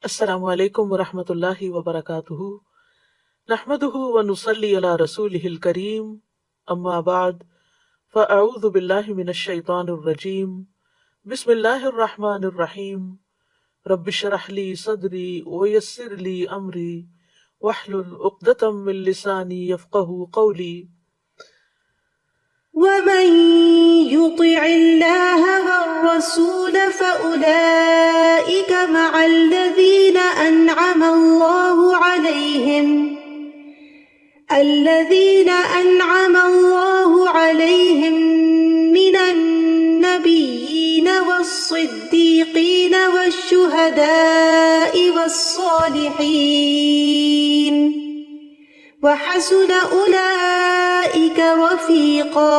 السلام علیکم ورحمۃ اللہ وبرکاتہ، نحمدہ ونصلی علی رسولہ الکریم، اما بعد فاعوذ باللہ من الشیطان الرجیم، بسم اللہ الرحمن الرحیم، رب اشرح لی صدری ویسر لی امری واحلل عقدۃ من لسانی یفقہوا قولی۔ ومن يطع الله والرسول فأولئك مع الذين أنعم الله عليهم من النبيين والصديقين والشهداء والصالحين وحسن أولئك رفيقا۔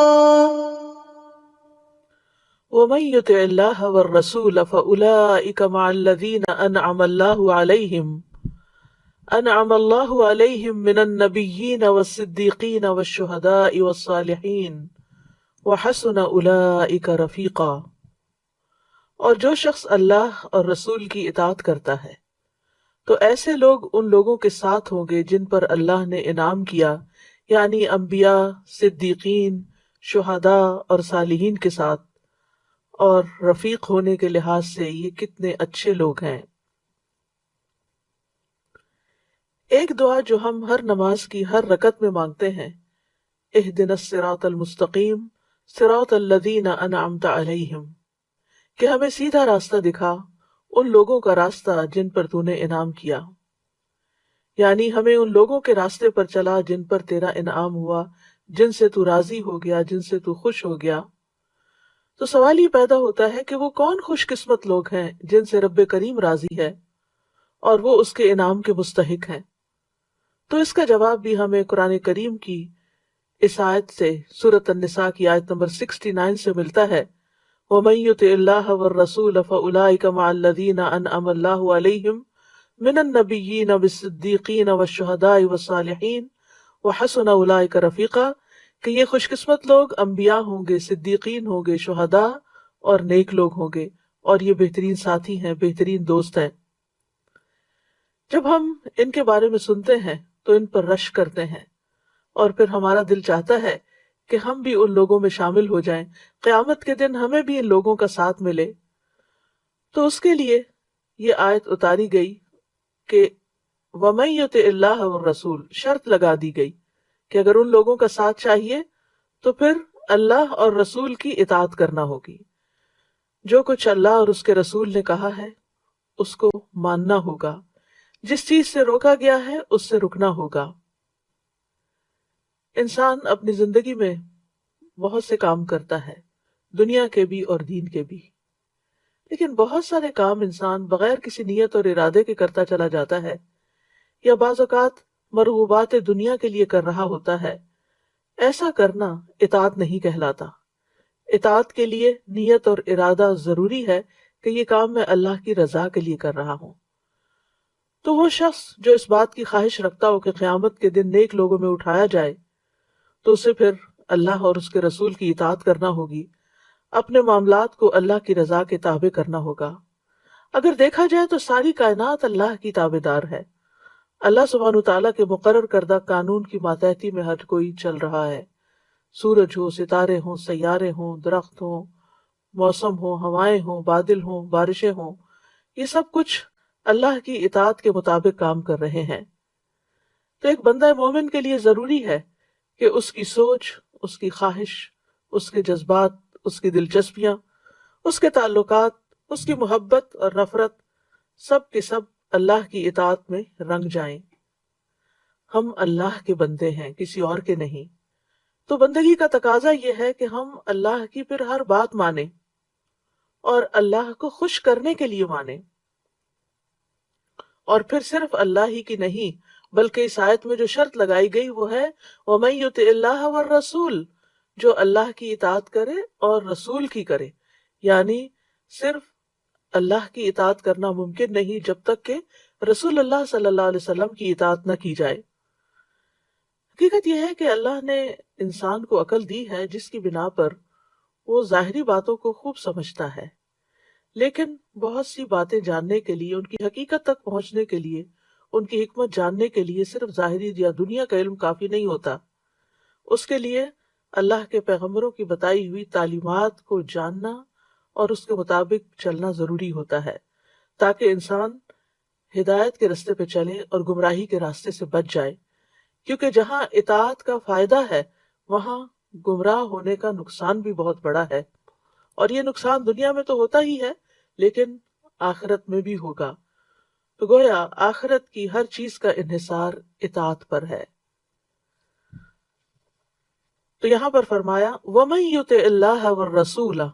ومن يطع اللہ والرسول فأولئک مع الذین انعم اللہ علیہم من النبیین والصدیقین والشہداء والصالحین وحسن اولئک رفیقا۔ اور جو شخص اللہ اور رسول کی اطاعت کرتا ہے تو ایسے لوگ ان لوگوں کے ساتھ ہوں گے جن پر اللہ نے انعام کیا، یعنی انبیاء، صدیقین، شہداء اور صالحین کے ساتھ۔ اور رفیق ہونے کے لحاظ سے یہ کتنے اچھے لوگ ہیں۔ ایک دعا جو ہم ہر نماز کی ہر رکعت میں مانگتے ہیں، اہدنا الصراط المستقیم صراط الذین انعمت علیہم، کہ ہمیں سیدھا راستہ دکھا، ان لوگوں کا راستہ جن پر تو نے انعام کیا، یعنی ہمیں ان لوگوں کے راستے پر چلا جن پر تیرا انعام ہوا، جن سے تو راضی ہو گیا، جن سے تو خوش ہو گیا۔ تو سوال یہ پیدا ہوتا ہے کہ وہ کون خوش قسمت لوگ ہیں جن سے رب کریم راضی ہے اور وہ اس کے انعام کے مستحق ہیں؟ تو اس کا جواب بھی ہمیں قرآن کریم کی اس آیت سے، سورۃ النساء کی آیت نمبر 69 سے ملتا ہے، وَمَن يُطِعِ اللَّهَ وَالرَّسُولَ فَأُولَٰئِكَ مَعَ الَّذِينَ أَنْعَمَ اللَّهُ عَلَيْهِمْ مِنَ النَّبِيِّينَ وَالصِّدِّيقِينَ وَالشُّهَدَاءِ وَالصَّالِحِينَ وَحَسُنَ أُولَٰئِكَ رَفِيقًا، کہ یہ خوش قسمت لوگ انبیاء ہوں گے، صدیقین ہوں گے، شہداء اور نیک لوگ ہوں گے، اور یہ بہترین ساتھی ہیں، بہترین دوست ہیں۔ جب ہم ان کے بارے میں سنتے ہیں تو ان پر رشک کرتے ہیں، اور پھر ہمارا دل چاہتا ہے کہ ہم بھی ان لوگوں میں شامل ہو جائیں، قیامت کے دن ہمیں بھی ان لوگوں کا ساتھ ملے۔ تو اس کے لیے یہ آیت اتاری گئی کہ وَمَن يُطِعِ اللَّهَ وَالرَّسُولَ، شرط لگا دی گئی کہ اگر ان لوگوں کا ساتھ چاہیے تو پھر اللہ اور رسول کی اطاعت کرنا ہوگی۔ جو کچھ اللہ اور اس کے رسول نے کہا ہے اس کو ماننا ہوگا، جس چیز سے روکا گیا ہے اس سے رکنا ہوگا۔ انسان اپنی زندگی میں بہت سے کام کرتا ہے، دنیا کے بھی اور دین کے بھی، لیکن بہت سارے کام انسان بغیر کسی نیت اور ارادے کے کرتا چلا جاتا ہے، یا بعض اوقات مرغوبات دنیا کے لیے کر رہا ہوتا ہے۔ ایسا کرنا اطاعت نہیں کہلاتا۔ اطاعت کے لیے نیت اور ارادہ ضروری ہے کہ یہ کام میں اللہ کی رضا کے لیے کر رہا ہوں۔ تو وہ شخص جو اس بات کی خواہش رکھتا ہو کہ قیامت کے دن نیک لوگوں میں اٹھایا جائے، تو اسے پھر اللہ اور اس کے رسول کی اطاعت کرنا ہوگی، اپنے معاملات کو اللہ کی رضا کے تابع کرنا ہوگا۔ اگر دیکھا جائے تو ساری کائنات اللہ کی تابع دار ہے، اللہ سبحانہ تعالیٰ کے مقرر کردہ قانون کی ماتحتی میں ہر کوئی چل رہا ہے۔ سورج ہو، ستارے ہوں، سیارے ہوں، درخت ہوں، موسم ہوں، ہوائیں ہوں، بادل ہوں، بارشیں ہوں، یہ سب کچھ اللہ کی اطاعت کے مطابق کام کر رہے ہیں۔ تو ایک بندہ مومن کے لیے ضروری ہے کہ اس کی سوچ، اس کی خواہش، اس کے جذبات، اس کی دلچسپیاں، اس کے تعلقات، اس کی محبت اور نفرت، سب کے سب اللہ کی اطاعت میں رنگ جائیں۔ ہم اللہ کے بندے ہیں، کسی اور کے نہیں۔ تو بندگی کا تقاضا یہ ہے کہ ہم اللہ کی پھر ہر بات مانیں اور اللہ کو خوش کرنے کے لیے مانیں، اور پھر صرف اللہ ہی کی نہیں بلکہ اس آیت میں جو شرط لگائی گئی وہ ہے وَمَن يُطِعِ اللَّهَ وَالرَّسُولَ، جو اللہ کی اطاعت کرے اور رسول کی کرے، یعنی صرف اللہ کی اطاعت کرنا ممکن نہیں جب تک کہ رسول اللہ صلی اللہ علیہ وسلم کی اطاعت نہ کی جائے۔ حقیقت یہ ہے کہ اللہ نے انسان کو عقل دی ہے جس کی بنا پر وہ ظاہری باتوں کو خوب سمجھتا ہے، لیکن بہت سی باتیں جاننے کے لیے، ان کی حقیقت تک پہنچنے کے لیے، ان کی حکمت جاننے کے لیے صرف ظاہری یا دنیا کا علم کافی نہیں ہوتا. اس کے لیے اللہ کے پیغمبروں کی بتائی ہوئی تعلیمات کو جاننا اور اس کے مطابق چلنا ضروری ہوتا ہے، تاکہ انسان ہدایت کے راستے پہ چلے اور گمراہی کے راستے سے بچ جائے. کیونکہ جہاں اطاعت کا فائدہ ہے وہاں گمراہ ہونے کا نقصان بھی بہت بڑا ہے، اور یہ نقصان دنیا میں تو ہوتا ہی ہے لیکن آخرت میں بھی ہوگا. تو گویا آخرت کی ہر چیز کا انحصار اطاعت پر ہے. تو یہاں پر فرمایا وَمَن يُطِعِ اللَّهَ وَالرَّسُولَ،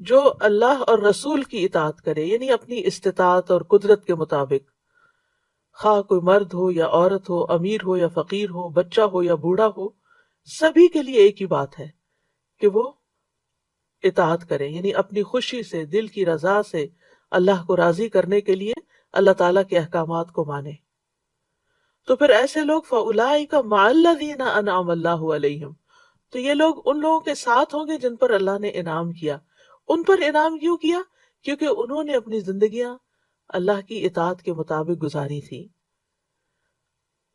جو اللہ اور رسول کی اطاعت کرے، یعنی اپنی استطاعت اور قدرت کے مطابق، خواہ کوئی مرد ہو یا عورت ہو، امیر ہو یا فقیر ہو، بچہ ہو یا بوڑھا ہو، سبھی کے لیے ایک ہی بات ہے کہ وہ اطاعت کریں، یعنی اپنی خوشی سے، دل کی رضا سے اللہ کو راضی کرنے کے لیے اللہ تعالیٰ کے احکامات کو مانیں. تو پھر ایسے لوگ فَأُولَٰئِکَ مَعَ الَّذِينَ أَنْعَمَ اللَّهُ عَلَيْهِمْ، تو یہ لوگ ان لوگوں کے ساتھ ہوں گے جن پر اللہ نے انعام کیا. ان پر انعام کیوں کیا؟ کیونکہ انہوں نے اپنی زندگیاں اللہ کی اطاعت کے مطابق گزاری تھی.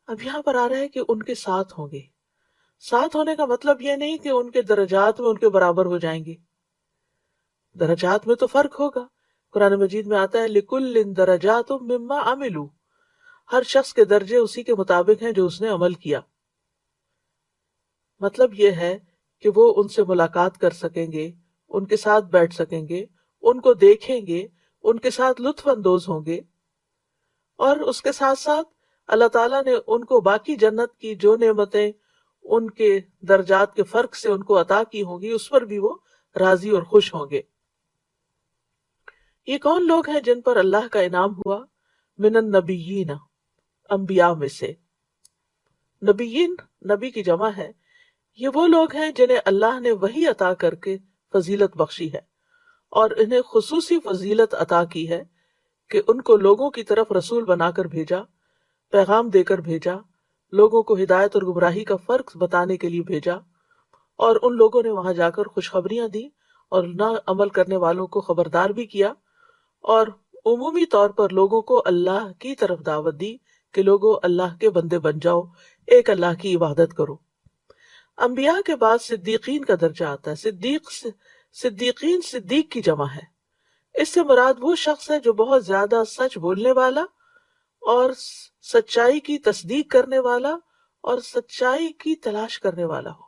اب یہاں پر آ رہا ہے کہ ان کے ساتھ ہوں گے. ساتھ ہونے کا مطلب یہ نہیں کہ ان کے درجات میں ان کے برابر ہو جائیں گے. درجات میں تو فرق ہوگا. قرآن مجید میں آتا ہے لِكُلٍّ دَرَجَاتٌ مِّمَّا عَمِلُوا، ہر شخص کے درجے اسی کے مطابق ہیں جو اس نے عمل کیا. مطلب یہ ہے کہ وہ ان سے ملاقات کر سکیں گے، ان کے ساتھ بیٹھ سکیں گے، ان کو دیکھیں گے، ان کے ساتھ لطف اندوز ہوں گے، اور اس کے ساتھ ساتھ اللہ تعالیٰ نے ان کو باقی جنت کی جو نعمتیں ان کے درجات کے فرق سے ان کو عطا کی ہوں گی اس پر بھی وہ راضی اور خوش ہوں گے. یہ کون لوگ ہیں جن پر اللہ کا انعام ہوا؟ من النبیین، انبیاء میں سے. نبیین نبی کی جمع ہے. یہ وہ لوگ ہیں جنہیں اللہ نے وحی عطا کر کے فضیلت بخشی ہے، اور انہیں خصوصی فضیلت عطا کی ہے کہ ان کو لوگوں کی طرف رسول بنا کر بھیجا، پیغام دے کر بھیجا، لوگوں کو ہدایت اور گمراہی کا فرق بتانے کے لیے بھیجا، اور ان لوگوں نے وہاں جا کر خوشخبریاں دی اور نہ عمل کرنے والوں کو خبردار بھی کیا، اور عمومی طور پر لوگوں کو اللہ کی طرف دعوت دی کہ لوگوں اللہ کے بندے بن جاؤ، ایک اللہ کی عبادت کرو. انبیاء کے بعد صدیقین کا درجہ آتا ہے. صدیقین صدیق کی جمع ہے. اس سے مراد وہ شخص ہے جو بہت زیادہ سچ بولنے والا اور سچائی کی تصدیق کرنے والا اور سچائی کی تلاش کرنے والا ہو،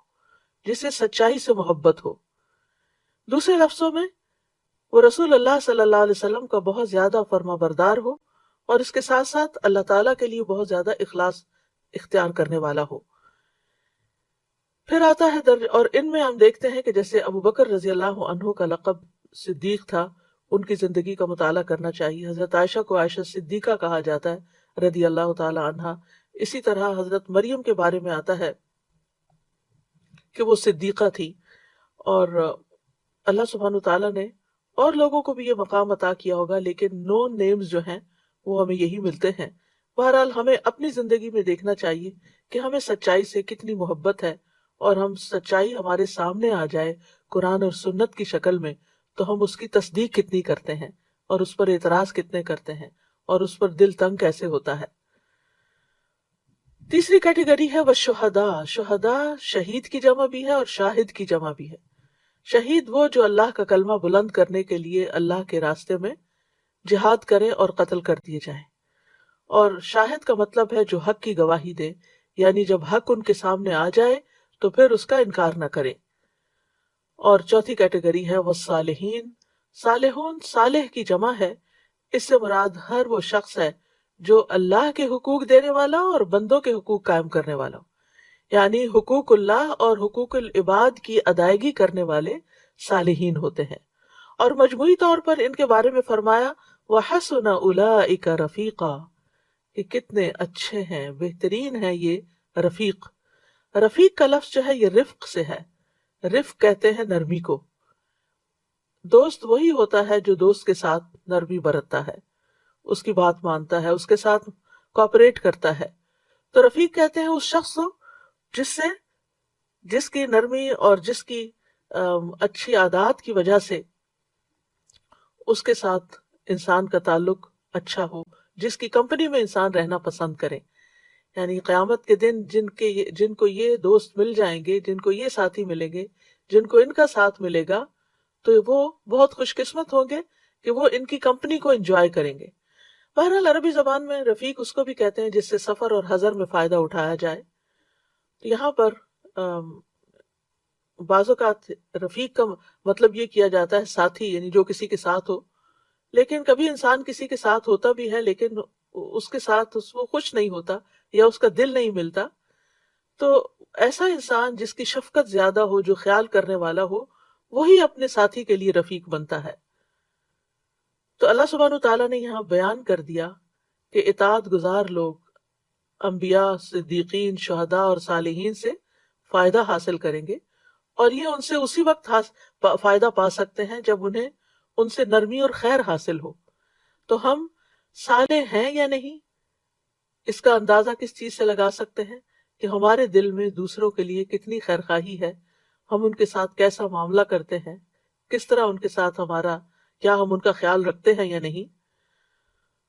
جسے سچائی سے محبت ہو. دوسرے لفظوں میں وہ رسول اللہ صلی اللہ علیہ وسلم کا بہت زیادہ فرما بردار ہو اور اس کے ساتھ ساتھ اللہ تعالیٰ کے لیے بہت زیادہ اخلاص اختیار کرنے والا ہو. پھر آتا ہے درجہ، اور ان میں ہم دیکھتے ہیں کہ جیسے ابو بکر رضی اللہ عنہ کا لقب صدیق تھا، ان کی زندگی کا مطالعہ کرنا چاہیے. حضرت عائشہ کو عائشہ صدیقہ کہا جاتا ہے رضی اللہ تعالی عنہا. اسی طرح حضرت مریم کے بارے میں آتا ہے کہ وہ صدیقہ تھی، اور اللہ سبحانہ تعالیٰ نے اور لوگوں کو بھی یہ مقام عطا کیا ہوگا، لیکن نون نیمز جو ہیں وہ ہمیں یہی ملتے ہیں. بہرحال ہمیں اپنی زندگی میں دیکھنا چاہیے کہ ہمیں سچائی سے کتنی محبت ہے، اور ہم سچائی ہمارے سامنے آ جائے قرآن اور سنت کی شکل میں تو ہم اس کی تصدیق کتنی کرتے ہیں اور اس پر اعتراض کتنے کرتے ہیں اور اس پر دل تنگ کیسے ہوتا ہے. تیسری کیٹیگری ہے وہ شہداء. شہداء شہید کی جمع بھی ہے اور شاہد کی جمع بھی ہے. شہید وہ جو اللہ کا کلمہ بلند کرنے کے لیے اللہ کے راستے میں جہاد کرے اور قتل کر دیے جائیں، اور شاہد کا مطلب ہے جو حق کی گواہی دے، یعنی جب حق ان کے سامنے آ جائے تو پھر اس کا انکار نہ کرے. اور چوتھی کیٹیگری ہے وہ صالحین. صالحون صالح کی جمع ہے. اس سے مراد ہر وہ شخص ہے جو اللہ کے حقوق دینے والا اور بندوں کے حقوق قائم کرنے والا ہو، یعنی حقوق اللہ اور حقوق العباد کی ادائیگی کرنے والے صالحین ہوتے ہیں. اور مجموعی طور پر ان کے بارے میں فرمایا وَحَسُنَ أُولَٰئِكَ رَفِيقًا، کہ کتنے اچھے ہیں، بہترین ہیں یہ رفیق. رفیق کا لفظ جو ہے یہ رفق سے ہے. رفق کہتے ہیں نرمی کو. دوست وہی ہوتا ہے جو دوست کے ساتھ نرمی برتتا ہے، اس کی بات مانتا ہے، اس کے ساتھ کوآپریٹ کرتا ہے. تو رفیق کہتے ہیں اس شخص کو جس کی نرمی اور جس کی اچھی عادات کی وجہ سے اس کے ساتھ انسان کا تعلق اچھا ہو، جس کی کمپنی میں انسان رہنا پسند کرے. یعنی قیامت کے دن جن کو یہ دوست مل جائیں گے، جن کو یہ ساتھی ملیں گے، جن کو ان کا ساتھ ملے گا، تو وہ بہت خوش قسمت ہوں گے کہ وہ ان کی کمپنی کو انجوائے کریں گے. بہرحال عربی زبان میں رفیق اس کو بھی کہتے ہیں جس سے سفر اور حضر میں فائدہ اٹھایا جائے. تو یہاں پر بعض اوقات رفیق کا مطلب یہ کیا جاتا ہے ساتھی، یعنی جو کسی کے ساتھ ہو. لیکن کبھی انسان کسی کے ساتھ ہوتا بھی ہے لیکن اس کے ساتھ وہ خوش نہیں ہوتا یا اس کا دل نہیں ملتا، تو ایسا انسان جس کی شفقت زیادہ ہو، جو خیال کرنے والا ہو، وہی اپنے ساتھی کے لیے رفیق بنتا ہے. تو اللہ سبحانہ تعالیٰ نے یہاں بیان کر دیا کہ اطاعت گزار لوگ انبیاء، صدیقین، شہداء اور صالحین سے فائدہ حاصل کریں گے، اور یہ ان سے اسی وقت فائدہ پا سکتے ہیں جب انہیں ان سے نرمی اور خیر حاصل ہو. تو ہم صالح ہیں یا نہیں، اس کا اندازہ کس چیز سے لگا سکتے ہیں کہ ہمارے دل میں دوسروں کے لیے کتنی خیرخواہی ہے، ہم ان کے ساتھ کیسا معاملہ کرتے ہیں، کس طرح ان کے ساتھ کیا ہم ان کا خیال رکھتے ہیں یا نہیں.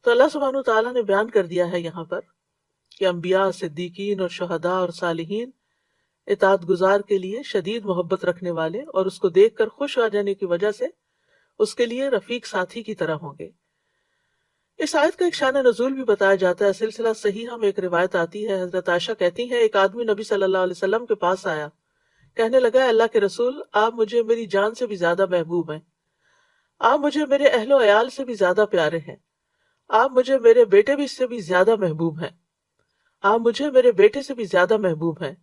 تو اللہ سبحانہ تعالیٰ نے بیان کر دیا ہے یہاں پر کہ انبیاء، صدیقین اور شہداء اور صالحین اطاعت گزار کے لیے شدید محبت رکھنے والے اور اس کو دیکھ کر خوش ہو جانے کی وجہ سے اس کے لیے رفیق ساتھی کی طرح ہوں گے. اس آیت کا ایک شان نزول بھی بتایا جاتا ہے. سلسلہ صحیحہ میں ایک روایت آتی ہے، حضرت عائشہ کہتی ہیں ایک آدمی نبی صلی اللہ علیہ وسلم کے پاس آیا، کہنے لگا اللہ کے رسول، آپ مجھے میری جان سے بھی زیادہ محبوب ہیں، آپ مجھے میرے اہل و عیال سے بھی زیادہ پیارے ہیں، آپ مجھے میرے بیٹے بھی سے بھی زیادہ محبوب ہیں، آپ مجھے میرے بیٹے سے بھی زیادہ محبوب ہیں.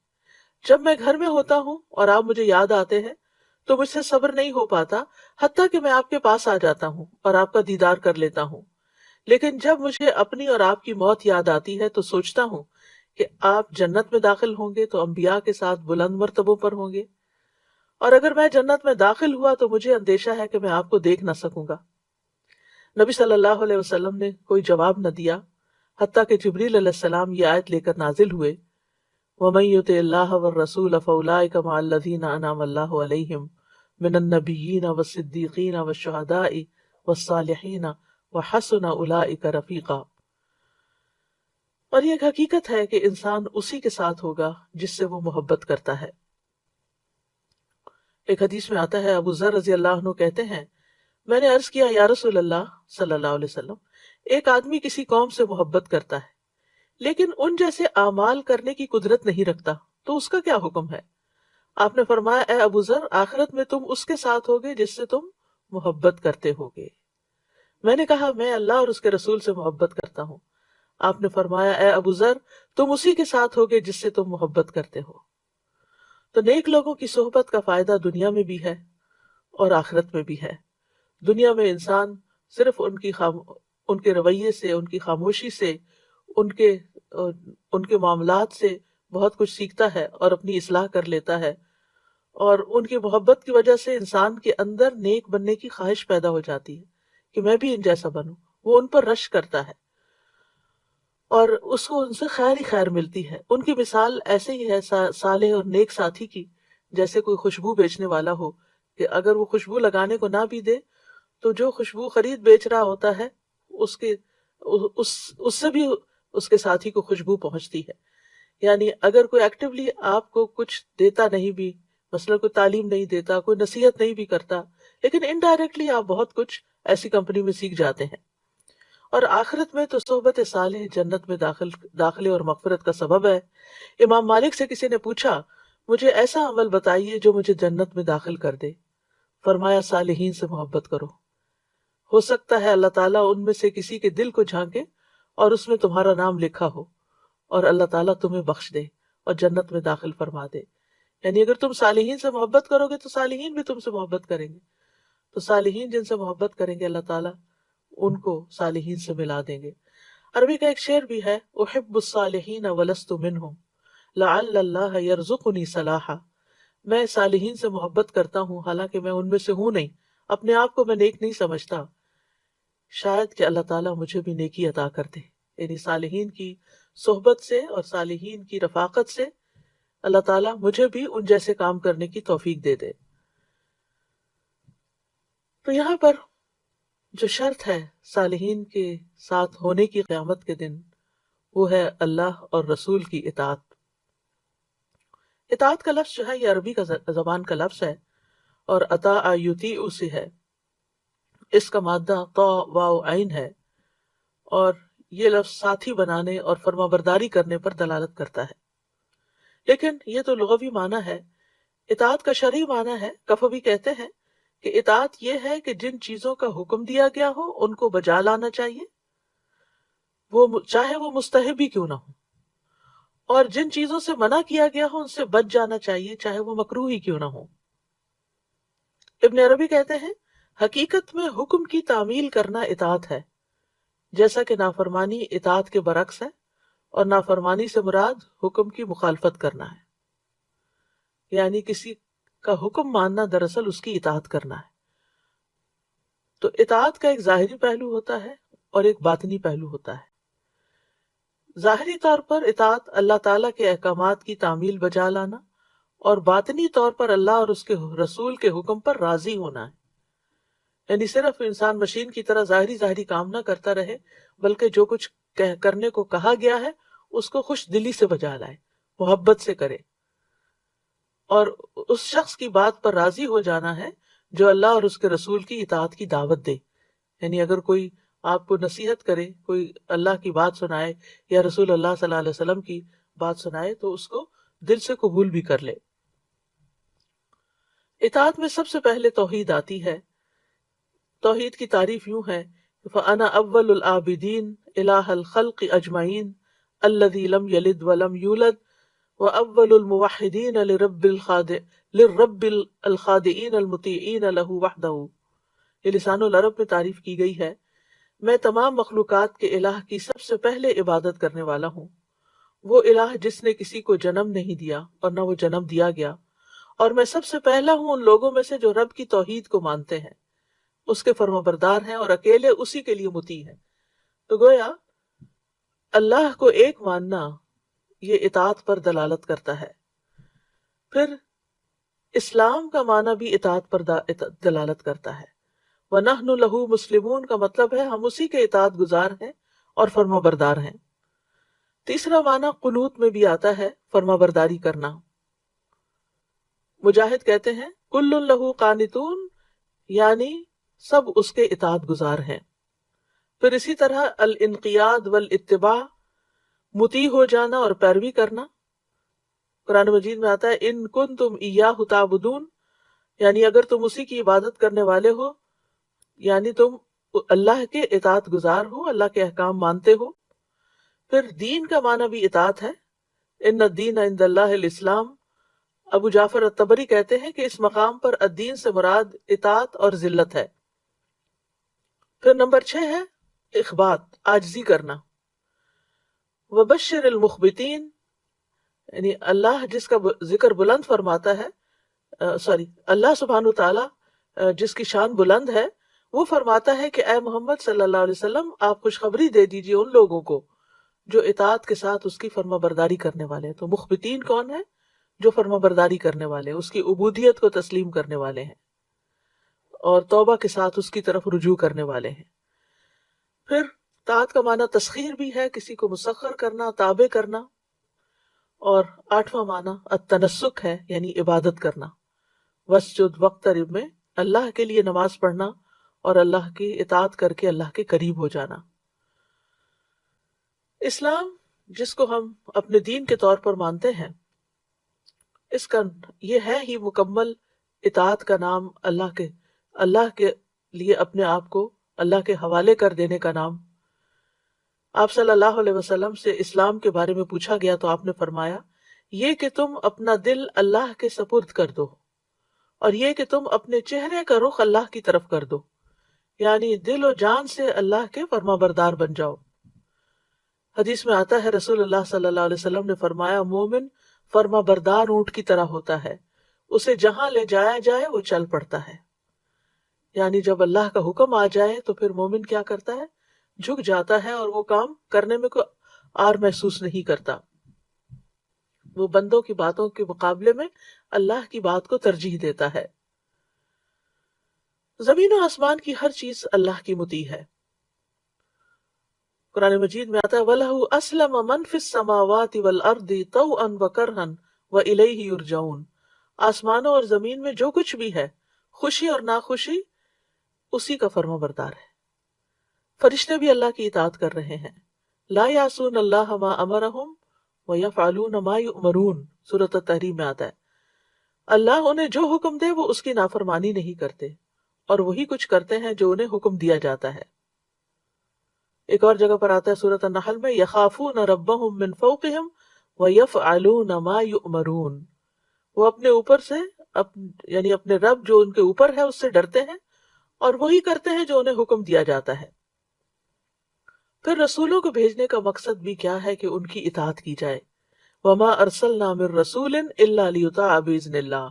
جب میں گھر میں ہوتا ہوں اور آپ مجھے یاد آتے ہیں تو مجھ سے صبر نہیں ہو پاتا، حتیٰ کہ میں آپ کے پاس آ جاتا ہوں اور آپ کا دیدار کر لیتا ہوں. لیکن جب مجھے اپنی اور آپ کی موت یاد آتی ہے تو سوچتا ہوں کہ آپ جنت میں داخل ہوں گے تو انبیاء کے ساتھ بلند مرتبوں پر ہوں گے، اور اگر میں جنت میں داخل ہوا تو مجھے اندیشہ ہے کہ میں آپ کو دیکھ نہ سکوں گا. نبی صلی اللہ علیہ وسلم نے کوئی جواب نہ دیا حتیٰ کہ جبریل علیہ السلام یہ آیت لے کر نازل ہوئے، وَمَن يُطِعِ اللَّهَ وَالرَّسُولَ فَأُولَٰئِكَ مَعَ الَّذِينَ أَنْعَمَ اللَّهُ عَلَيْهِم مِّنَ النَّبِيِّينَ وَالصِّدِّيقِينَ وَالشُّهَدَاءِ وَالصَّالِحِينَ وَحَسُنَ أُولَٰئِكَ رَفِيقًا. اور یہ ایک حقیقت ہے کہ انسان اسی کے ساتھ ہوگا جس سے وہ محبت کرتا ہے. ایک حدیث میں آتا ہے، ابو ذر رضی اللہ عنہ کہتے ہیں میں نے عرض کیا یا رسول اللہ صلی اللہ علیہ وسلم، ایک آدمی کسی قوم سے محبت کرتا ہے لیکن ان جیسے اعمال کرنے کی قدرت نہیں رکھتا تو اس کا کیا حکم ہے؟ آپ نے فرمایا اے ابو ذر، آخرت میں تم اس کے ساتھ ہوگے جس سے تم محبت کرتے ہوگے. میں نے کہا میں اللہ اور اس کے رسول سے محبت کرتا ہوں. آپ نے فرمایا اے ابو ذر، تم اسی کے ساتھ ہوگے جس سے تم محبت کرتے ہو. تو نیک لوگوں کی صحبت کا فائدہ دنیا میں بھی ہے اور آخرت میں بھی ہے. دنیا میں انسان صرف ان کے رویے سے، ان کی خاموشی سے، ان کے معاملات سے بہت کچھ سیکھتا ہے اور اپنی اصلاح کر لیتا ہے، اور ان کی محبت کی وجہ سے انسان کے اندر نیک بننے کی خواہش پیدا ہو جاتی ہے کہ میں بھی ان جیسا بنوں. وہ ان پر رشک کرتا ہے اور اس کو ان سے خیر ہی خیر ملتی ہے. ان کی مثال ایسے ہی ہے صالح اور نیک ساتھی کی، جیسے کوئی خوشبو بیچنے والا ہو کہ اگر وہ خوشبو لگانے کو نہ بھی دے تو جو خوشبو خرید بیچ رہا ہوتا ہے اس سے بھی اس کے ساتھی کو خوشبو پہنچتی ہے. یعنی اگر کوئی ایکٹیولی آپ کو کچھ دیتا نہیں بھی، مثلا کوئی تعلیم نہیں دیتا، کوئی نصیحت نہیں بھی کرتا، لیکن انڈائریکٹلی آپ بہت کچھ ایسی کمپنی میں سیکھ جاتے ہیں. اور آخرت میں تو صحبت صالح جنت میں داخلے اور مغفرت کا سبب ہے. امام مالک سے کسی نے پوچھا مجھے ایسا عمل بتائیے جو مجھے جنت میں داخل کر دے. فرمایا صالحین سے محبت کرو، ہو سکتا ہے اللہ تعالیٰ ان میں سے کسی کے دل کو جھانکے اور اس میں تمہارا نام لکھا ہو اور اللہ تعالیٰ تمہیں بخش دے اور جنت میں داخل فرما دے. یعنی اگر تم صالحین سے محبت کرو گے تو صالحین بھی تم سے محبت کریں گے. تو صالحین جن سے محبت کریں گے اللہ تعالیٰ ان کو صالحین سے ملا دیں گے. عربی کا ایک شعر بھی ہے، احب الصالحین ولست منہم لعل اللہ یرزقنی صلاحا. میں صالحین سے محبت کرتا ہوں حالانکہ میں ان میں سے ہوں نہیں، اپنے آپ کو میں نیک نہیں سمجھتا، شاید کہ اللہ تعالیٰ مجھے بھی نیکی عطا کر دے. یعنی صالحین کی صحبت سے اور صالحین کی رفاقت سے اللہ تعالیٰ مجھے بھی ان جیسے کام کرنے کی توفیق دے دے. تو یہاں پر جو شرط ہے صالحین کے ساتھ ہونے کی قیامت کے دن، وہ ہے اللہ اور رسول کی اطاعت۔ اطاعت کا لفظ جو ہے یہ عربی کا زبان کا لفظ ہے، اور اطاع یطیع سے ہے۔ اس کا مادہ طا واو عین ہے، اور یہ لفظ ساتھی بنانے اور فرما برداری کرنے پر دلالت کرتا ہے۔ لیکن یہ تو لغوی معنی ہے، اطاعت کا شرعی معنی ہے۔ کفوی کہتے ہیں کہ اطاعت یہ ہے کہ جن چیزوں کا حکم دیا گیا ہو ان کو بجا لانا چاہیے، وہ چاہے وہ مستحب ہی کیوں نہ ہو، اور جن چیزوں سے منع کیا گیا ہو ان سے بچ جانا چاہیے، چاہے وہ مکروہ ہی کیوں نہ ہو۔ ابن عربی کہتے ہیں حقیقت میں حکم کی تعمیل کرنا اطاعت ہے، جیسا کہ نافرمانی اطاعت کے برعکس ہے، اور نافرمانی سے مراد حکم کی مخالفت کرنا ہے، یعنی کسی کا حکم ماننا دراصل اس کی اطاعت کرنا ہے۔ تو اطاعت کا ایک ظاہری پہلو ہوتا ہے اور ایک باطنی پہلو ہوتا ہے۔ ظاہری طور پر اطاعت اللہ تعالیٰ کے احکامات کی تعمیل بجا لانا، اور باطنی طور پر اللہ اور اس کے رسول کے حکم پر راضی ہونا ہے، یعنی صرف انسان مشین کی طرح ظاہری کام نہ کرتا رہے، بلکہ جو کچھ کرنے کو کہا گیا ہے اس کو خوش دلی سے بجا لائے، محبت سے کرے، اور اس شخص کی بات پر راضی ہو جانا ہے جو اللہ اور اس کے رسول کی اطاعت کی دعوت دے۔ یعنی اگر کوئی آپ کو نصیحت کرے، کوئی اللہ کی بات سنائے یا رسول اللہ صلی اللہ علیہ وسلم کی بات سنائے، تو اس کو دل سے قبول بھی کر لے۔ اطاعت میں سب سے پہلے توحید آتی ہے۔ توحید کی تعریف یوں ہے: فَأَنَا أَوَّلُ الْعَابِدِينَ إِلَٰهَ الْخَلْقِ أَجْمَعِينَ الَّذِي لَمْ يَلِدْ وَلَمْ يُولَدْ وَأَوَّلُ الْمُوَحِّدِينَ لِلرَّبِّ الْخَاضِعِينَ الْمُطِيعِينَ لَهُ وَحْدَهُ۔ یہ لسان العرب میں تعریف کی گئی ہے۔ میں تمام مخلوقات کے الہ کی سب سے پہلے عبادت کرنے والا ہوں، وہ الہ جس نے کسی کو جنم نہیں دیا اور نہ وہ جنم دیا گیا، اور میں سب سے پہلا ہوں ان لوگوں میں سے جو رب کی توحید کو مانتے ہیں، اس کے فرما بردار ہیں اور اکیلے اسی کے لیے مطیع ہیں۔ تو گویا اللہ کو ایک ماننا یہ اطاعت پر دلالت کرتا ہے۔ پھر اسلام کا معنی بھی اطاعت پر دلالت کرتا ہے۔ وَنَحْنُ لَهُ مُسْلِمُونَ کا مطلب ہے ہم اسی کے اطاعت گزار ہیں اور فرما بردار ہیں۔ تیسرا معنی قنوت میں بھی آتا ہے، فرما برداری کرنا۔ مجاہد کہتے ہیں کُلٌّ لَهُ قانتون، یعنی سب اس کے اطاعت گزار ہیں۔ پھر اسی طرح الانقیاد والاتباع، مطیع ہو جانا اور پیروی کرنا۔ قرآن مجید میں آتا ہے ان کنتم ایاہ تعبدون، یعنی اگر تم اسی کی عبادت کرنے والے ہو، یعنی تم اللہ کے اطاعت گزار ہو، اللہ کے احکام مانتے ہو۔ پھر دین کا معنی بھی اطاعت ہے۔ ان الدین عند اللہ الاسلام۔ ابو جعفر الطبری کہتے ہیں کہ اس مقام پر الدین سے مراد اطاعت اور ذلت ہے۔ پھر نمبر 6 ہے اخبات، عاجزی کرنا۔ وبشر المخبتین، یعنی اللہ جس کا ذکر بلند فرماتا ہے، اللہ سبحانہ تعالیٰ جس کی شان بلند ہے، وہ فرماتا ہے کہ اے محمد صلی اللہ علیہ وسلم آپ خوشخبری دے دیجئے ان لوگوں کو جو اطاعت کے ساتھ اس کی فرما برداری کرنے والے ہیں۔ تو مخبتین کون ہے؟ جو فرما برداری کرنے والے ہیں، اس کی عبودیت کو تسلیم کرنے والے ہیں اور توبہ کے ساتھ اس کی طرف رجوع کرنے والے ہیں۔ پھر طاعت کا معنی تسخیر بھی ہے، کسی کو مسخر کرنا، تابع کرنا۔ اور 8واں معنی التنسک ہے، یعنی عبادت کرنا۔ وسجد واقترب میں اللہ کے لیے نماز پڑھنا اور اللہ کی اطاعت کر کے اللہ کے قریب ہو جانا۔ اسلام جس کو ہم اپنے دین کے طور پر مانتے ہیں، اس کا یہ ہے ہی مکمل اطاعت کا نام، اللہ کے لیے اپنے آپ کو اللہ کے حوالے کر دینے کا نام۔ آپ صلی اللہ علیہ وسلم سے اسلام کے بارے میں پوچھا گیا تو آپ نے فرمایا یہ کہ تم اپنا دل اللہ کے سپرد کر دو، اور یہ کہ تم اپنے چہرے کا رخ اللہ کی طرف کر دو، یعنی دل و جان سے اللہ کے فرما بردار بن جاؤ۔ حدیث میں آتا ہے رسول اللہ صلی اللہ علیہ وسلم نے فرمایا مومن فرما بردار اونٹ کی طرح ہوتا ہے، اسے جہاں لے جایا جائے وہ چل پڑتا ہے۔ یعنی جب اللہ کا حکم آ جائے تو پھر مومن کیا کرتا ہے؟ جھک جاتا ہے اور وہ کام کرنے میں کوئی آر محسوس نہیں کرتا۔ وہ بندوں کی باتوں کے مقابلے میں اللہ کی بات کو ترجیح دیتا ہے۔ زمین و آسمان کی ہر چیز اللہ کی مطیع ہے۔ قرآن مجید میں آتا ہے وَلَهُ أَسْلَمَ مَنْ فِي السَّمَاوَاتِ وَالْأَرْضِ طَوْعًا وَكَرْهًا وَإِلَيْهِ يُرْجَعُونَ۔ آسمانوں اور زمین میں جو کچھ بھی ہے، خوشی اور ناخوشی، اسی کا فرما بردار ہے۔ فرشتے بھی اللہ کی اطاعت کر رہے ہیں۔ لا یعصون اللہ ما امرہم ویفعلون ما یؤمرون، سورۃ التحریم میں آتا ہے اللہ انہیں جو حکم دے وہ اس کی نافرمانی نہیں کرتے، اور وہی کچھ کرتے ہیں جو انہیں حکم دیا جاتا ہے۔ ایک اور جگہ پر آتا ہے سورۃ النحل میں یخافون ربہم من فوقہم ویفعلون ما یؤمرون، وہ اپنے اوپر سے یعنی اپنے رب جو ان کے اوپر ہے اس سے ڈرتے ہیں اور وہی کرتے ہیں جو انہیں حکم دیا جاتا ہے۔ پھر رسولوں کو بھیجنے کا مقصد بھی کیا ہے کہ ان کی اطاعت کی جائے۔ وما ارسلنا من رسول الا لیطاع باذن اللہ،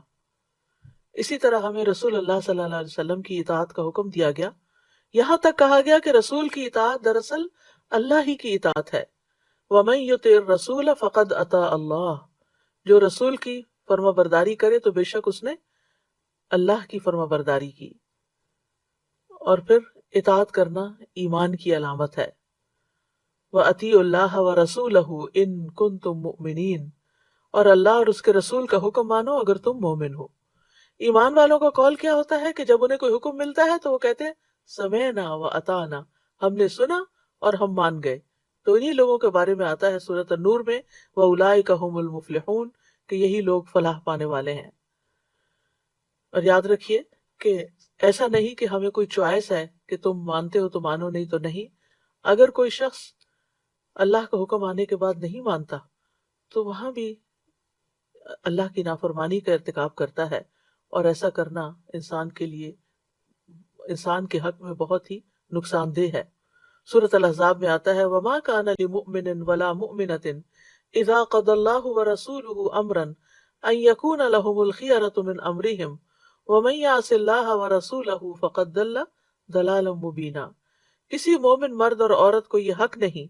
اسی طرح ہمیں رسول اللہ صلی اللہ علیہ وسلم کی اطاعت کا حکم دیا گیا، یہاں تک کہا گیا کہ رسول کی اطاعت دراصل اللہ ہی کی اطاعت ہے۔ ومن یطع الرسول فقد اطاع اللہ، جو رسول کی فرما برداری کرے تو بے شک اس نے اللہ کی فرما برداری کی۔ اور پھر اطاعت کرنا ایمان کی علامت ہے۔ وَأَطِیعُوا اللَّهَ وَرَسُولَهُ إِن كُنتُم مُؤْمِنِینَ، اور اللہ اور اس کے رسول کا حکم مانو اگر تم مومن ہو۔ ایمان والوں کا قول کیا ہوتا ہے کہ جب انہیں کوئی حکم ملتا ہے تو وہ کہتے ہیں سمعنا وَأَطَعْنَا، ہم نے سنا اور ہم مان گئے۔ تو انہی لوگوں کے بارے میں آتا ہے سورۃ النور میں وَأُولَٰئِکَ هُمُ الْمُفْلِحُونَ، کہ یہی لوگ فلاح پانے والے ہیں۔ اور یاد رکھیے کہ ایسا نہیں کہ ہمیں کوئی چوائس ہے کہ تم مانتے ہو تو مانو، نہیں تو نہیں۔ اگر کوئی شخص اللہ کا حکم آنے کے بعد نہیں مانتا تو وہاں بھی اللہ کی نافرمانی کا ارتکاب کرتا ہے، اور ایسا کرنا انسان کے لیے، انسان کے حق میں بہت ہی نقصان دہ ہے۔ سورۃ الاحزاب میں آتا ہے وَمَا كَانَ لِمُؤْمِنٍ وَلَا مُؤْمِنَةٍ إِذَا قَضَى اللَّهُ وَرَسُولُهُ أَمْرًا أَن يَكُونَ لَهُمُ الْخِيَرَةُ مِنْ أَمْرِهِمْ وَمَن يَعْصِ اللَّهَ وَرَسُولَهُ فَقَدْ ضَلَّ ضَلَالًا مُبِينًا۔ کسی مومن مرد اور عورت کو یہ حق نہیں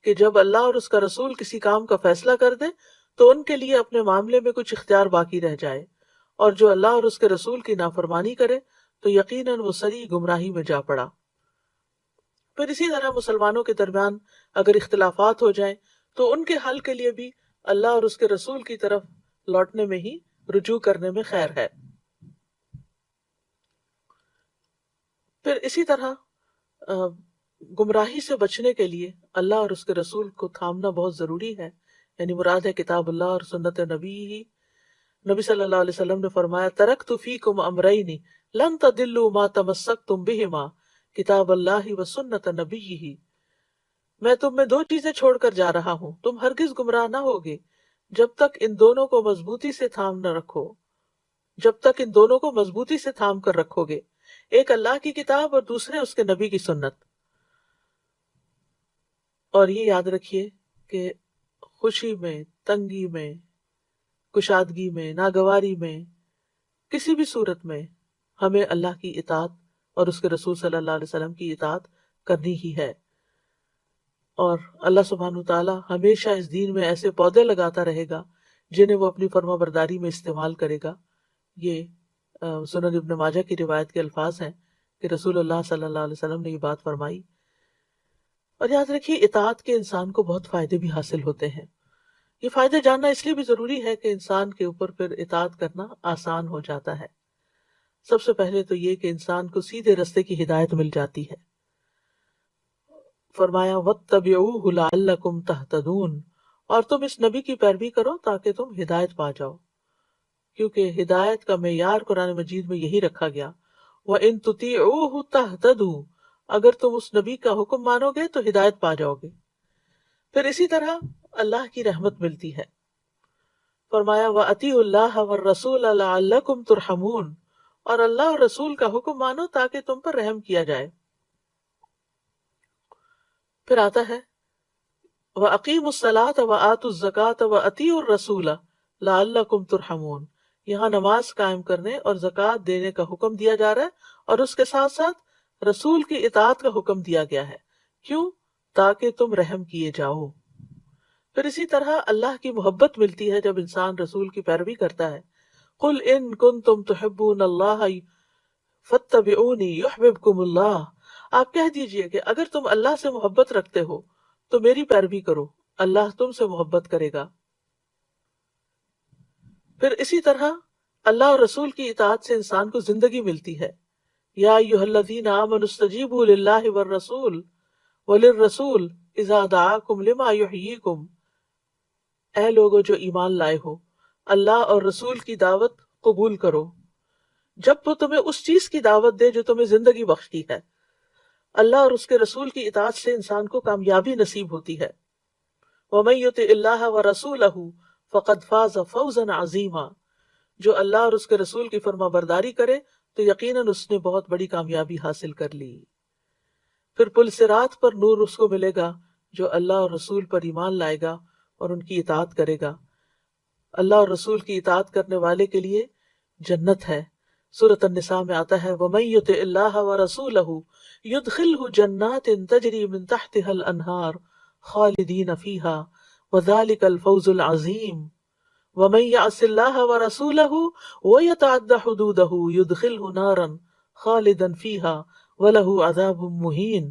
کہ جب اللہ اور اس کا رسول کسی کام کا فیصلہ کر دے تو ان کے لیے اپنے معاملے میں کچھ اختیار باقی رہ جائے، اور جو اللہ اور اس کے رسول کی نافرمانی کرے تو یقیناً وہ صریح گمراہی میں جا پڑا۔ پھر اسی طرح مسلمانوں کے درمیان اگر اختلافات ہو جائیں تو ان کے حل کے لیے بھی اللہ اور اس کے رسول کی طرف لوٹنے میں ہی، رجوع کرنے میں خیر ہے۔ پھر اسی طرح گمراہی سے بچنے کے لیے اللہ اور اس کے رسول کو تھامنا بہت ضروری ہے، یعنی مراد ہے کتاب اللہ اور سنت نبی ہی۔ نبی صلی اللہ علیہ وسلم نے فرمایا ترکت فیکم امرین لن تضلوا ما تمسکتم بہما کتاب اللہ و سنت نبیہ، میں تم میں دو چیزیں چھوڑ کر جا رہا ہوں، تم ہرگز گمراہ نہ ہوگے جب تک ان دونوں کو مضبوطی سے تھام نہ رکھو، جب تک ان دونوں کو مضبوطی سے تھام کر رکھو گے، ایک اللہ کی کتاب اور دوسرے اس کے نبی کی سنت۔ اور یہ یاد رکھیے کہ خوشی میں، تنگی میں، کشادگی میں، ناگواری میں، کسی بھی صورت میں ہمیں اللہ کی اطاعت اور اس کے رسول صلی اللہ علیہ وسلم کی اطاعت کرنی ہی ہے۔ اور اللہ سبحانہ تعالیٰ ہمیشہ اس دین میں ایسے پودے لگاتا رہے گا جنہیں وہ اپنی فرما برداری میں استعمال کرے گا۔ یہ سنن ابن ماجہ کی روایت کے الفاظ ہیں کہ رسول اللہ صلی اللہ علیہ وسلم نے یہ بات فرمائی۔ اور یاد رکھیے اطاعت کے انسان کو بہت فائدے بھی حاصل ہوتے ہیں۔ یہ فائدے جاننا اس لیے بھی ضروری ہے کہ انسان کے اوپر پھر اطاعت کرنا آسان ہو جاتا ہے۔ سب سے پہلے تو یہ کہ انسان کو سیدھے رستے کی ہدایت مل جاتی ہے۔ فرمایا وَاتَّبِعُوهُ لَعَلَّكُمْ تَهْتَدُونَ، اور تم اس نبی کی پیروی کرو تاکہ تم ہدایت پا جاؤ، کیونکہ ہدایت کا معیار قرآن مجید میں یہی رکھا گیا وَإِن تُطِيعُوهُ تَهْتَدُوا، اگر تم اس نبی کا حکم مانو گے تو ہدایت پا جاؤ گے۔ پھر اسی طرح اللہ کی رحمت ملتی ہے۔ فرمایا وَأَطِیعُوا اللَّهَ وَالرَّسُولَ لَعَلَّكُمْ تُرْحَمُونَ، اور اللہ اور رسول کا حکم مانو تاکہ تم پر رحم کیا جائے۔ پھر آتا ہے وَأَقِیمُوا الصَّلَاةَ وَآتُوا الزَّکَاةَ وَأَطِیعُوا الرَّسُولَ لَعَلَّکُمْ تُرْحَمُونَ، یہاں نماز قائم کرنے اور زکوٰۃ دینے کا حکم دیا جا رہا ہے، اور اس کے ساتھ ساتھ رسول کی اطاعت کا حکم دیا گیا ہے۔ کیوں؟ تاکہ تم رحم کیے جاؤ۔ پھر اسی طرح اللہ کی محبت ملتی ہے جب انسان رسول کی پیروی کرتا ہے۔ قُلْ إِن كُنتُمْ تُحِبُّونَ اللَّهَ فاتبعونی یحببکم اللہ، آپ کہہ دیجئے کہ اگر تم اللہ سے محبت رکھتے ہو تو میری پیروی کرو، اللہ تم سے محبت کرے گا۔ پھر اسی طرح اللہ اور رسول کی اطاعت سے انسان کو زندگی ملتی ہے۔ یا ایھا الذین آمنوا استجیبوا للہ والرسول وللرسول اذا دعاکم لما یحییکم، اے لوگو جو ایمان لائے ہو، اللہ اور رسول کی دعوت قبول کرو جب وہ تمہیں اس چیز کی دعوت دے جو تمہیں زندگی بخشتی ہے۔ اللہ اور اس کے رسول کی اطاعت سے انسان کو کامیابی نصیب ہوتی ہے۔ وَمَن يُطِعِ اللَّهَ وَرَسُولَهُ فَقَدْ فَازَ فَوْزًا عَظِيمًا، جو اللہ اور اس کے رسول کی فرما برداری کرے تو یقیناً اس نے بہت بڑی کامیابی حاصل کر لی۔ پھر پل صراط پر نور اس کو ملے گا جو اللہ اور رسول پر ایمان لائے گا اور ان کی اطاعت کرے گا۔ اللہ اور رسول کی اطاعت کرنے والے کے لیے جنت ہے۔ سورۃ النساء میں آتا ہے وَمَن يُطِعِ اللَّهَ وَرَسُولَهُ يُدْخِلْهُ جَنَّاتٍ تَجْرِي مِن تَحْتِهَا الْأَنْهَارُ خَالِدِينَ فِيهَا وَذَلِكَ الْفَوْزُ الْعَظِيمُ وَمَن يَعْصِ اللَّهَ وَرَسُولَهُ وَيَتَعَدَّ حُدُودَهُ يُدْخِلْهُ نَارًا خَالِدًا فِيهَا وَلَهُ عَذَابٌ مُهِينٌ،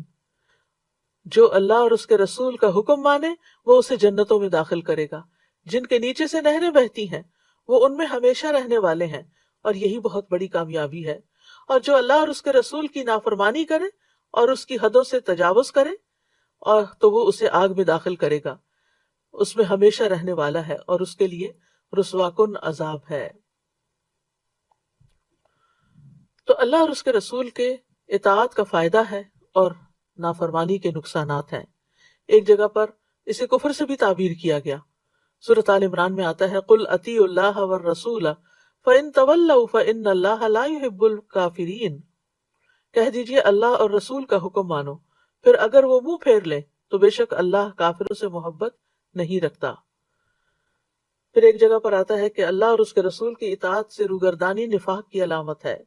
جو اللہ اور اس کے رسول کا حکم مانے وہ اسے جنتوں میں داخل کرے گا جن کے نیچے سے نہریں بہتی ہیں، وہ ان میں ہمیشہ رہنے والے ہیں، اور یہی بہت بڑی کامیابی ہے۔ اور جو اللہ اور اس کے رسول کی نافرمانی کرے اور اس کی حدوں سے تجاوز کرے اور تو وہ اسے آگ میں داخل کرے گا، اس میں ہمیشہ رہنے والا ہے اور اس کے لیے رسوا کن عذاب ہے۔ تو اللہ اور اس کے رسول کے اطاعت کا فائدہ ہے اور نافرمانی کے نقصانات ہیں۔ ایک جگہ پر اسے کفر سے بھی تعبیر کیا گیا۔ سورۃ آل عمران میں آتا ہے قُلْ اطیعوا اللہ والرسول فَإِن تَوَلَّوْا فَإِنَّ اللَّهَ لَا يُحِبُّ الْكَافِرِينَ، کہہ دیجئے اللہ اور رسول کا حکم مانو، پھر اگر وہ منہ پھیر لیں تو بے شک اللہ کافروں سے محبت نہیں رکھتا۔ پھر ایک جگہ پر آتا ہے کہ اللہ اور اس کے رسول کی اطاعت سے روگردانی نفاق کی علامت ہے۔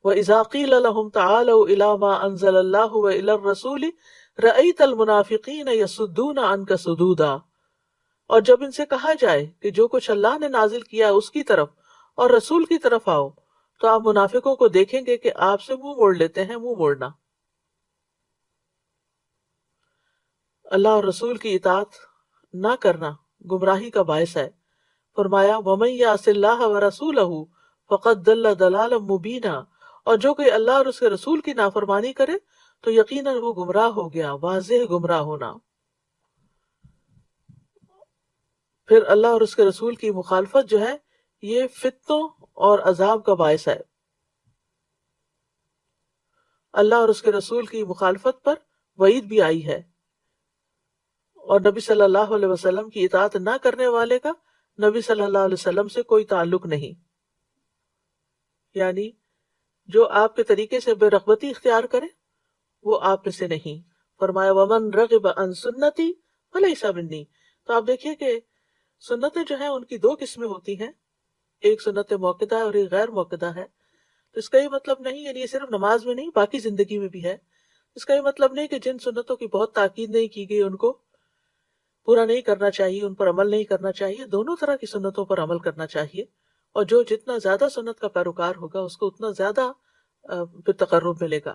وَإِذَا قِيلَ لَهُمْ تَعَالَوْا إِلَىٰ مَا أَنزَلَ اللَّهُ وَإِلَى الرَّسُولِ رَأَيْتَ الْمُنَافِقِينَ يَصُدُّونَ عَنْكَ صُدُودًا، اور جب ان سے کہا جائے کہ جو کچھ اللہ نے نازل کیا اس کی طرف اور رسول کی طرف آؤ تو آپ منافقوں کو دیکھیں گے کہ آپ سے منہ موڑ لیتے ہیں، منہ موڑنا۔ اللہ اور رسول کی اطاعت نہ کرنا گمراہی کا باعث ہے۔ فرمایا وَمَن يَعْصِ اللَّهَ وَرَسُولَهُ فَقَدْ ضَلَّ ضَلَالًا مُبِينًا، اور جو کوئی اللہ اور اس کے رسول کی نافرمانی کرے تو یقیناً وہ گمراہ ہو گیا، واضح گمراہ ہونا۔ پھر اللہ اور اس کے رسول کی مخالفت جو ہے یہ فتنوں اور عذاب کا باعث ہے۔ اللہ اور اس کے رسول کی مخالفت پر وعید بھی آئی ہے، اور نبی صلی اللہ علیہ وسلم کی اطاعت نہ کرنے والے کا نبی صلی اللہ علیہ وسلم سے کوئی تعلق نہیں، یعنی جو آپ کے طریقے سے بے رغبتی اختیار کرے وہ آپ میں سے نہیں۔ فرمایا وَمَن رَغِبَ عَن سُنَّتِي فَلَيْسَ مِنِّي، تو آپ دیکھیے کہ سنتیں جو ہیں ان کی دو قسمیں ہوتی ہیں، ایک سنت موقدہ اور ایک غیر موقدہ ہے۔ تو اس کا یہ مطلب نہیں، یعنی یہ صرف نماز میں نہیں باقی زندگی میں بھی ہے، اس کا یہ مطلب نہیں کہ جن سنتوں کی بہت تاکید نہیں کی گئی ان کو پورا نہیں کرنا چاہیے، ان پر عمل نہیں کرنا چاہیے۔ دونوں طرح کی سنتوں پر عمل کرنا چاہیے، اور جو جتنا زیادہ سنت کا پیروکار ہوگا اس کو اتنا زیادہ پھر تقرب ملے گا۔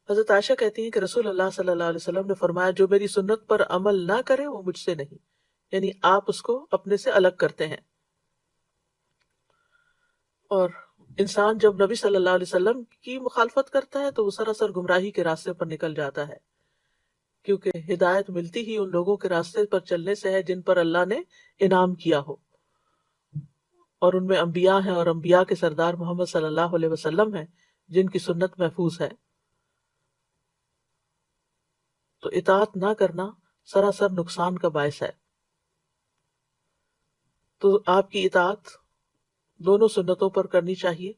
حضرت عائشہ کہتی ہیں کہ رسول اللہ صلی اللہ علیہ وسلم نے فرمایا جو میری سنت پر عمل نہ کرے وہ مجھ سے نہیں، یعنی آپ اس کو اپنے سے الگ کرتے ہیں۔ اور انسان جب نبی صلی اللہ علیہ وسلم کی مخالفت کرتا ہے تو وہ سراسر گمراہی کے راستے پر نکل جاتا ہے، کیونکہ ہدایت ملتی ہی ان لوگوں کے راستے پر چلنے سے ہے جن پر اللہ نے انعام کیا ہو، اور ان میں انبیاء ہیں، اور انبیاء کے سردار محمد صلی اللہ علیہ وسلم ہیں جن کی سنت محفوظ ہے۔ تو اطاعت نہ کرنا سراسر نقصان کا باعث ہے۔ تو آپ کی اطاعت دونوں سنتوں پر کرنی چاہیے۔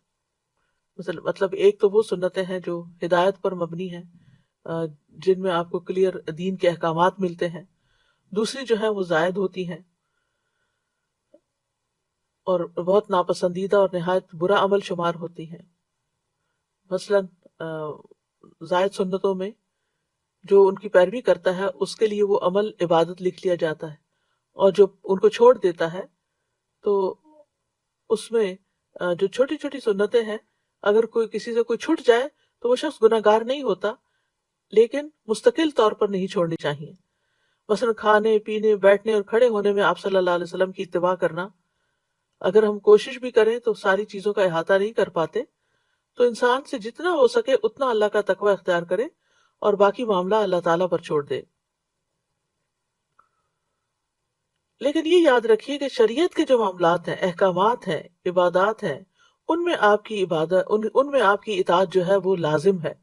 مطلب ایک تو وہ سنتیں ہیں جو ہدایت پر مبنی ہیں، جن میں آپ کو کلیئر دین کے احکامات ملتے ہیں، دوسری جو ہے وہ زائد ہوتی ہیں اور بہت ناپسندیدہ اور نہایت برا عمل شمار ہوتی ہیں۔ مثلاً زائد سنتوں میں جو ان کی پیروی کرتا ہے اس کے لیے وہ عمل عبادت لکھ لیا جاتا ہے، اور جو ان کو چھوڑ دیتا ہے تو اس میں جو چھوٹی چھوٹی سنتیں ہیں، اگر کوئی کسی سے کوئی چھٹ جائے تو وہ شخص گناہگار نہیں ہوتا، لیکن مستقل طور پر نہیں چھوڑنی چاہیے۔ مثلا کھانے پینے بیٹھنے اور کھڑے ہونے میں آپ صلی اللہ علیہ وسلم کی اتباع کرنا، اگر ہم کوشش بھی کریں تو ساری چیزوں کا احاطہ نہیں کر پاتے، تو انسان سے جتنا ہو سکے اتنا اللہ کا تقوی اختیار کرے اور باقی معاملہ اللہ تعالیٰ پر چھوڑ دے۔ لیکن یہ یاد رکھیے کہ شریعت کے جو معاملات ہیں، احکامات ہیں، عبادات ہیں، ان میں آپ کی عبادت ان میں آپ کی اطاعت جو ہے وہ لازم ہے۔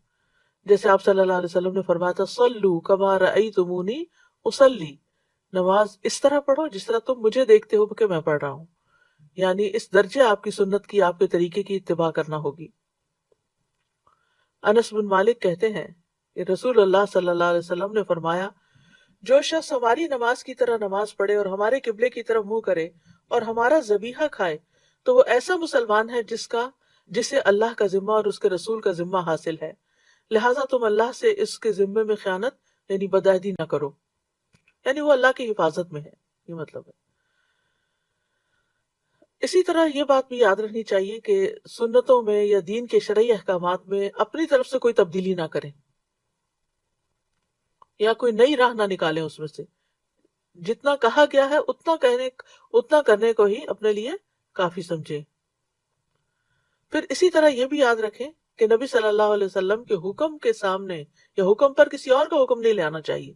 جیسے آپ صلی اللہ علیہ وسلم نے فرمایا تھا صلو کما رأیتمونی اصلی، نماز اس طرح پڑھو جس طرح تم مجھے دیکھتے ہو کہ میں پڑھ رہا ہوں، یعنی اس درجے آپ کی سنت کی، آپ کے طریقے کی اتباع کرنا ہوگی۔ انس بن مالک کہتے ہیں کہ رسول اللہ صلی اللہ علیہ وسلم نے فرمایا، جو شخص ہماری نماز کی طرح نماز پڑھے اور ہمارے قبلے کی طرف منہ کرے اور ہمارا ذبیحہ کھائے تو وہ ایسا مسلمان ہے جسے اللہ کا ذمہ اور اس کے رسول کا ذمہ حاصل ہے، لہٰذا تم اللہ سے اس کے ذمے میں خیانت یعنی بدعہدی نہ کرو، یعنی وہ اللہ کی حفاظت میں ہے، یہ مطلب ہے۔ اسی طرح یہ بات بھی یاد رکھنی چاہیے کہ سنتوں میں یا دین کے شرعی احکامات میں اپنی طرف سے کوئی تبدیلی نہ کریں یا کوئی نئی راہ نہ نکالیں، اس میں سے جتنا کہا گیا ہے اتنا کرنے کو ہی اپنے لیے کافی سمجھیں۔ پھر اسی طرح یہ بھی یاد رکھیں کہ نبی صلی اللہ علیہ وسلم کے حکم کے سامنے یا حکم پر کسی اور کا حکم نہیں لانا چاہیے۔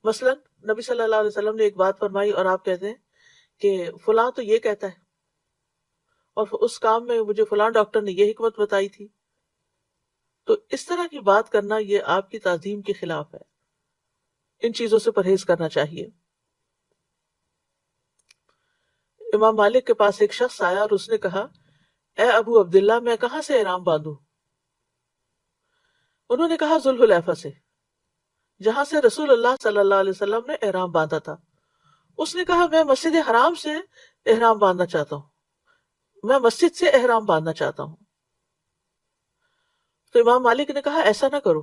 مثلا نبی صلی اللہ علیہ وسلم نے ایک بات فرمائی اور آپ کہتے ہیں کہ فلاں تو یہ کہتا ہے اور اس کام میں مجھے فلاں ڈاکٹر نے یہ حکمت بتائی تھی، تو اس طرح کی بات کرنا یہ آپ کی تعظیم کے خلاف ہے، ان چیزوں سے پرہیز کرنا چاہیے۔ امام مالک کے پاس ایک شخص آیا اور اس نے کہا، اے ابو عبداللہ میں کہاں سے احرام باندھوں؟ انہوں نے کہا ذوالحلیفہ سے، جہاں سے رسول اللہ صلی اللہ علیہ وسلم نے احرام باندھا تھا۔ اس نے کہا میں مسجد حرام سے احرام باندھنا چاہتا ہوں، میں مسجد سے احرام باندھنا چاہتا ہوں۔ تو امام مالک نے کہا ایسا نہ کرو۔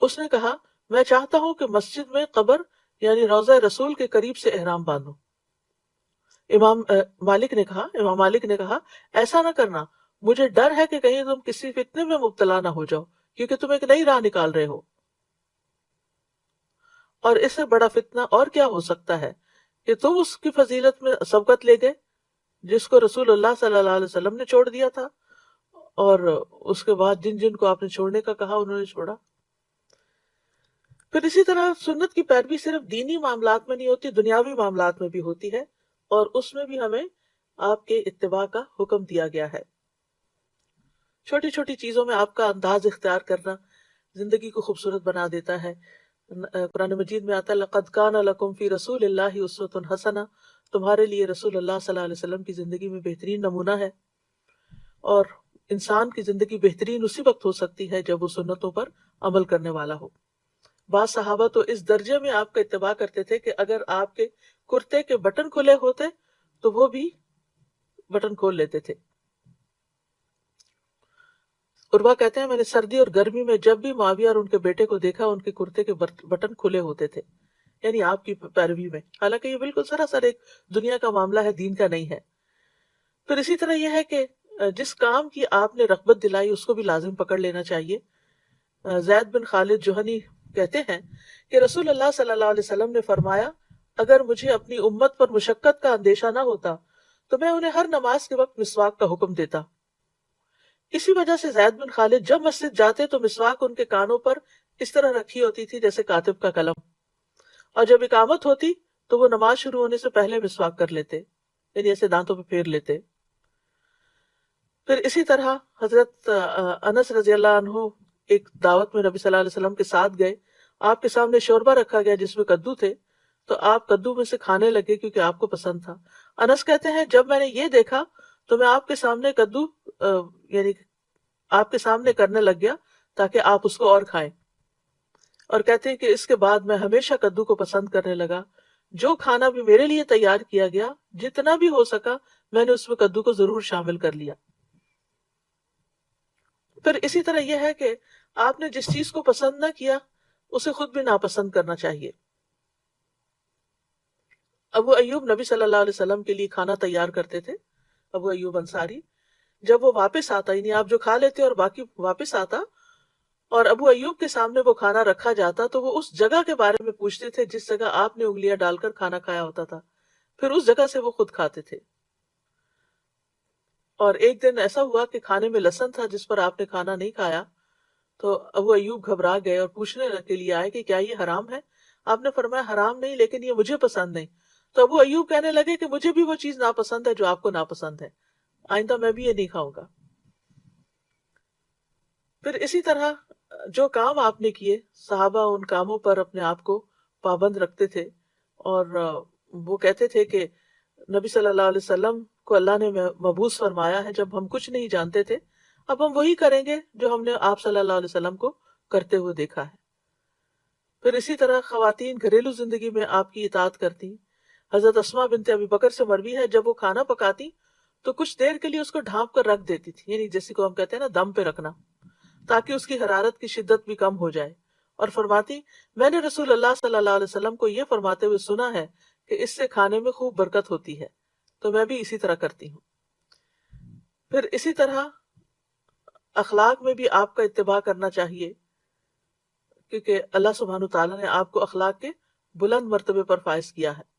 اس نے کہا میں چاہتا ہوں کہ مسجد میں قبر یعنی روضہ رسول کے قریب سے احرام باندھوں۔ امام مالک نے کہا ایسا نہ کرنا، مجھے ڈر ہے کہ کہیں تم کسی فتنے میں مبتلا نہ ہو جاؤ، کیونکہ تم ایک نئی راہ نکال رہے ہو، اور اس سے بڑا فتنہ اور کیا ہو سکتا ہے کہ تم اس کی فضیلت میں سبقت لے گئے جس کو رسول اللہ صلی اللہ علیہ وسلم نے چھوڑ دیا تھا، اور اس کے بعد جن جن کو آپ نے چھوڑنے کا کہا انہوں نے چھوڑا۔ پھر اسی طرح سنت کی پیروی صرف دینی معاملات میں نہیں ہوتی، دنیاوی معاملات میں بھی ہوتی ہے، اور اس میں بھی ہمیں آپ کے اتباع کا حکم دیا گیا ہے۔ چھوٹی چھوٹی چیزوں میں آپ کا انداز اختیار کرنا زندگی کو خوبصورت بنا دیتا ہے۔ قرآن مجید میں آتا ہے لَقَدْ كَانَ لَكُمْ فِي رَسُولِ اللَّهِ أُسْوَةٌ حَسَنَةٌ، تمہارے لیے رسول اللہ صلی اللہ علیہ وسلم کی زندگی میں بہترین نمونہ ہے، اور انسان کی زندگی بہترین اسی وقت ہو سکتی ہے جب وہ سنتوں پر عمل کرنے والا ہو۔ بعض صحابہ تو اس درجے میں آپ کا اتباع کرتے تھے کہ اگر آپ کے کرتے کے بٹن کھلے ہوتے تو وہ بھی بٹن کھول لیتے تھے۔ عروہ کہتے ہیں میں نے سردی اور گرمی میں جب بھی معاویہ اور ان کے بیٹے کو دیکھا ان کے کرتے کے بٹن کھلے ہوتے تھے، یعنی آپ کی پیروی میں، حالانکہ یہ بالکل سراسر ایک دنیا کا معاملہ ہے، دین کا نہیں ہے۔ پھر اسی طرح یہ ہے کہ جس کام کی آپ نے رغبت دلائی اس کو بھی لازم پکڑ لینا چاہیے۔ زید بن خالد جوہنی کہتے ہیں کہ رسول اللہ صلی اللہ علیہ وسلم نے فرمایا اگر مجھے اپنی امت پر مشقت کا اندیشہ نہ ہوتا تو میں انہیں ہر نماز کے وقت مسواک کا حکم دیتا۔ اسی وجہ سے زید بن خالد جب مسجد جاتے تو مسواک ان کے کانوں پر اس طرح رکھی ہوتی تھی جیسے کاتب کا قلم، اور جب اقامت ہوتی تو وہ نماز شروع ہونے سے پہلے مسواک کر لیتے، یعنی ایسے دانتوں پہ پھیر لیتے۔ پھر اسی طرح حضرت انس رضی اللہ عنہ ایک دعوت میں نبی صلی اللہ علیہ وسلم کے ساتھ گئے، آپ کے سامنے شوربہ رکھا گیا جس میں کدو تھے، تو آپ کدو میں سے کھانے لگے کیونکہ آپ کو پسند تھا۔ انس کہتے ہیں جب میں نے یہ دیکھا تو میں آپ کے سامنے کدو یعنی آپ کے سامنے کرنے لگ گیا تاکہ آپ اس کو اور کھائیں، اور کہتے ہیں کہ اس کے بعد میں ہمیشہ کدو کو پسند کرنے لگا، جو کھانا بھی میرے لیے تیار کیا گیا جتنا بھی ہو سکا میں نے اس میں کدو کو ضرور شامل کر لیا۔ پھر اسی طرح یہ ہے کہ آپ نے جس چیز کو پسند نہ کیا اسے خود بھی ناپسند کرنا چاہیے۔ ابو ایوب نبی صلی اللہ علیہ وسلم کے لیے کھانا تیار کرتے تھے ابو ایوب انصاری، جب وہ واپس آتا، یعنی آپ جو کھا لیتے اور باقی واپس آتا اور ابو ایوب کے سامنے وہ کھانا رکھا جاتا، تو وہ اس جگہ کے بارے میں پوچھتے تھے جس جگہ آپ نے انگلیاں ڈال کر کھانا کھایا ہوتا تھا، پھر اس جگہ سے وہ خود کھاتے تھے۔ اور ایک دن ایسا ہوا کہ کھانے میں لہسن تھا جس پر آپ نے کھانا نہیں کھایا، تو ابو ایوب گھبرا گئے اور پوچھنے کے لیے آئے کہ کیا یہ حرام ہے؟ آپ نے فرمایا حرام نہیں، لیکن یہ مجھے پسند نہیں۔ تو ابو ایوب کہنے لگے کہ مجھے بھی وہ چیز ناپسند ہے جو آپ کو ناپسند ہے، آئندہ میں بھی یہ نہیں کھاؤں گا۔ پھر اسی طرح جو کام آپ نے کیے، صحابہ ان کاموں پر اپنے آپ کو پابند رکھتے تھے، اور وہ کہتے تھے کہ نبی صلی اللہ علیہ وسلم کو اللہ نے مبعوث فرمایا ہے جب ہم کچھ نہیں جانتے تھے، اب ہم وہی کریں گے جو ہم نے آپ صلی اللہ علیہ وسلم کو کرتے ہوئے دیکھا ہے۔ پھر اسی طرح خواتین گھریلو زندگی میں آپ کی اطاعت کرتی۔ حضرت اسماء بنت ابی بکر سے مروی ہے، جب وہ کھانا پکاتی تو کچھ دیر کے لیے اس کو ڈھانپ کر رکھ دیتی تھی، یعنی جیسے کو ہم کہتے ہیں نا دم پہ رکھنا، تاکہ اس کی حرارت کی شدت بھی کم ہو جائے، اور فرماتی میں نے رسول اللہ صلی اللہ علیہ وسلم کو یہ فرماتے ہوئے سنا ہے کہ اس سے کھانے میں خوب برکت ہوتی ہے، تو میں بھی اسی طرح کرتی ہوں۔ پھر اسی طرح اخلاق میں بھی آپ کا اتباع کرنا چاہیے، کیونکہ اللہ سبحانہ تعالیٰ نے آپ کو اخلاق کے بلند مرتبے پر فائز کیا ہے۔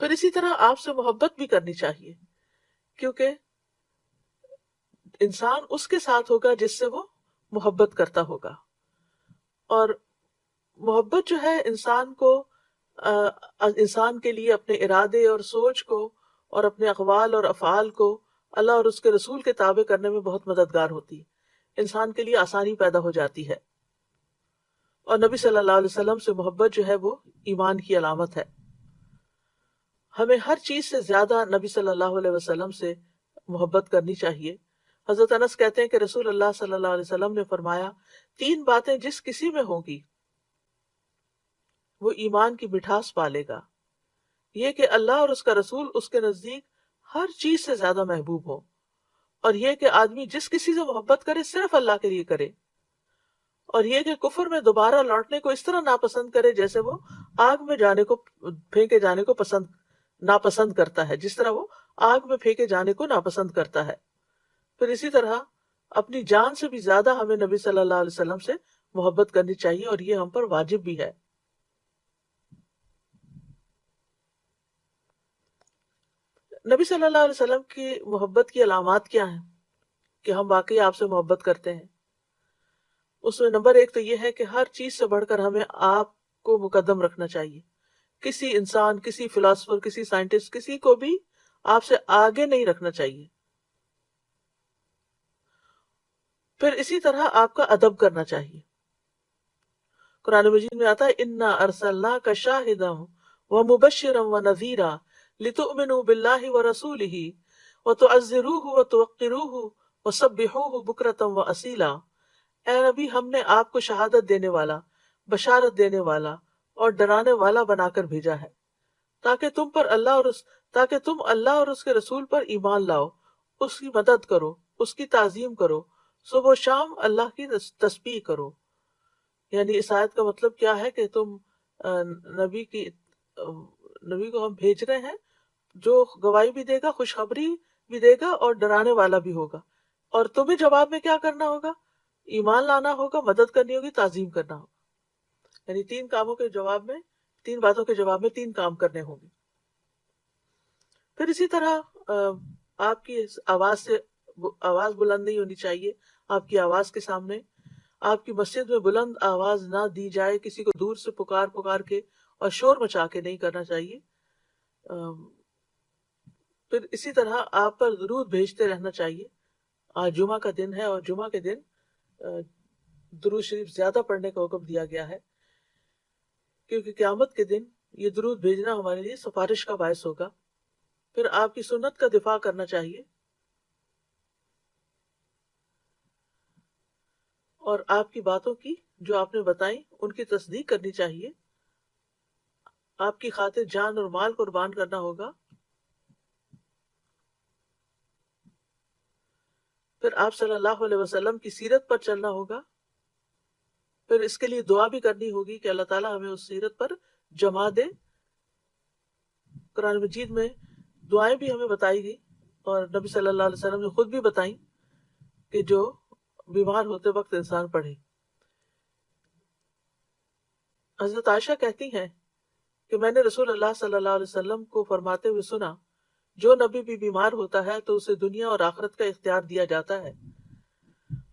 پھر اسی طرح آپ سے محبت بھی کرنی چاہیے، کیونکہ انسان اس کے ساتھ ہوگا جس سے وہ محبت کرتا ہوگا، اور محبت جو ہے انسان کو انسان کے لیے اپنے ارادے اور سوچ کو اور اپنے اقوال اور افعال کو اللہ اور اس کے رسول کے تابع کرنے میں بہت مددگار ہوتی ہے، انسان کے لیے آسانی پیدا ہو جاتی ہے، اور نبی صلی اللہ علیہ وسلم سے محبت جو ہے وہ ایمان کی علامت ہے۔ ہمیں ہر چیز سے زیادہ نبی صلی اللہ علیہ وسلم سے محبت کرنی چاہیے۔ حضرت انس کہتے ہیں کہ رسول اللہ صلی اللہ علیہ وسلم نے فرمایا، 3 باتیں جس کسی میں ہوں گی وہ ایمان کی مٹھاس پالے گا، یہ کہ اللہ اور اس کا رسول اس کے نزدیک ہر چیز سے زیادہ محبوب ہو، اور یہ کہ آدمی جس کسی سے محبت کرے صرف اللہ کے لیے کرے، اور یہ کہ کفر میں دوبارہ لوٹنے کو اس طرح ناپسند کرے جیسے وہ آگ میں جانے کو پھینکے جانے کو ناپسند کرتا ہے، جس طرح وہ آگ میں پھینکے جانے کو ناپسند کرتا ہے۔ پھر اسی طرح اپنی جان سے بھی زیادہ ہمیں نبی صلی اللہ علیہ وسلم سے محبت کرنی چاہیے، اور یہ ہم پر واجب بھی ہے۔ نبی صلی اللہ علیہ وسلم کی محبت کی علامات کیا ہیں کہ ہم واقعی آپ سے محبت کرتے ہیں؟ اس میں نمبر 1 تو یہ ہے کہ ہر چیز سے بڑھ کر ہمیں آپ کو مقدم رکھنا چاہیے، کسی انسان، کسی فلاسفر، کسی سائنٹسٹ، کسی کو بھی آپ سے آگے نہیں رکھنا چاہیے۔ پھر اسی طرح آپ کا ادب کرنا چاہیے۔ قرآن مجید میں آتا ہے انا ارسلناک شاہدا ومبشرا ونذیرا لتؤمنوا باللہ ورسولہ وتعزروہ وتوقروہ وسبحوہ بکرۃ واصیلا۔ اے نبی، ہم نے آپ کو شہادت دینے والا، بشارت دینے والا اور ڈرانے والا بنا کر بھیجا ہے، تاکہ تم اللہ اور اس کے رسول پر ایمان لاؤ، اس کی مدد کرو، اس کی تعظیم کرو، صبح و شام اللہ کی تسبیح کرو۔ یعنی اس آیت کا مطلب کیا ہے کہ تم نبی کو ہم بھیج رہے ہیں جو گواہی بھی دے گا، خوشخبری بھی دے گا اور ڈرانے والا بھی ہوگا، اور تمہیں جواب میں کیا کرنا ہوگا؟ ایمان لانا ہوگا، مدد کرنی ہوگی، تعظیم کرنا ہوگا۔ یعنی 3 کاموں کے جواب میں، 3 باتوں کے جواب میں 3 کام کرنے ہوں گے۔ پھر اسی طرح آپ کی آواز بلند نہیں ہونی چاہیے، آپ کی آواز کے سامنے آپ کی مسجد میں بلند آواز نہ دی جائے، کسی کو دور سے پکار کے اور شور مچا کے نہیں کرنا چاہیے۔ پھر اسی طرح آپ پر درود بھیجتے رہنا چاہیے۔ آج جمعہ کا دن ہے، اور جمعہ کے دن درود شریف زیادہ پڑھنے کا حکم دیا گیا ہے، کیونکہ قیامت کے دن یہ درود بھیجنا ہمارے لیے سفارش کا باعث ہوگا۔ پھر آپ کی سنت کا دفاع کرنا چاہیے، اور آپ کی باتوں کی جو آپ نے بتائیں ان کی تصدیق کرنی چاہیے۔ آپ کی خاطر جان اور مال قربان کرنا ہوگا۔ پھر آپ صلی اللہ علیہ وسلم کی سیرت پر چلنا ہوگا۔ پھر اس کے لیے دعا بھی کرنی ہوگی کہ اللہ تعالیٰ ہمیں اس سیرت پر جما دے۔ قرآن مجید میں دعائیں بھی ہمیں بتائی گئی اور نبی صلی اللہ علیہ وسلم نے خود بھی بتائیں کہ جو بیمار ہوتے وقت انسان پڑھے۔ حضرت عائشہ کہتی ہیں کہ میں نے رسول اللہ صلی اللہ علیہ وسلم کو فرماتے ہوئے سنا، جو نبی بھی بیمار ہوتا ہے تو اسے دنیا اور آخرت کا اختیار دیا جاتا ہے۔